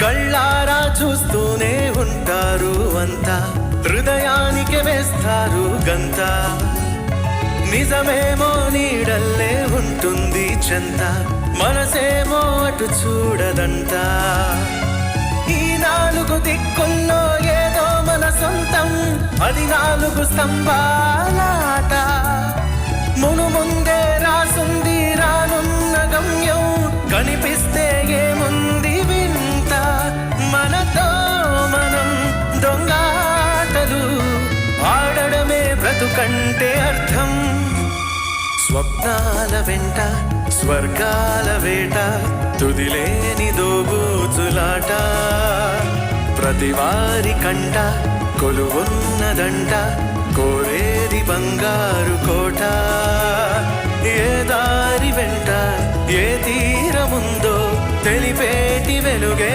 కళ్ళారా చూస్తూనే ఉంటారు అంతా, హృదయానికి వేస్తారు గంత. నిజమేమో నీడల్లే ఉంటుంది చెంత, మనసేమో అటు చూడదంట. ఈ నాలుగు దిక్కుల్లో ఏదో మన సొంతం, అది నాలుగు స్తంభాలాట. ముందే రాసుంది రానున్న గమ్యం, కనిపిస్తే ఏముంది వింత. మనతో మనం దొంగాటలు ఆడడమే బ్రతుకంటే అర్థం. స్వప్నాల వెంట స్వర్గాల వేట, తుదిలేని దోబూచులాట. ప్రతివారి కంట కొలువున్నదంట, కోరేది బంగారు కోట. ఏ దారి వెంట ఏ తీరముందో తెలిపేటి వెలుగే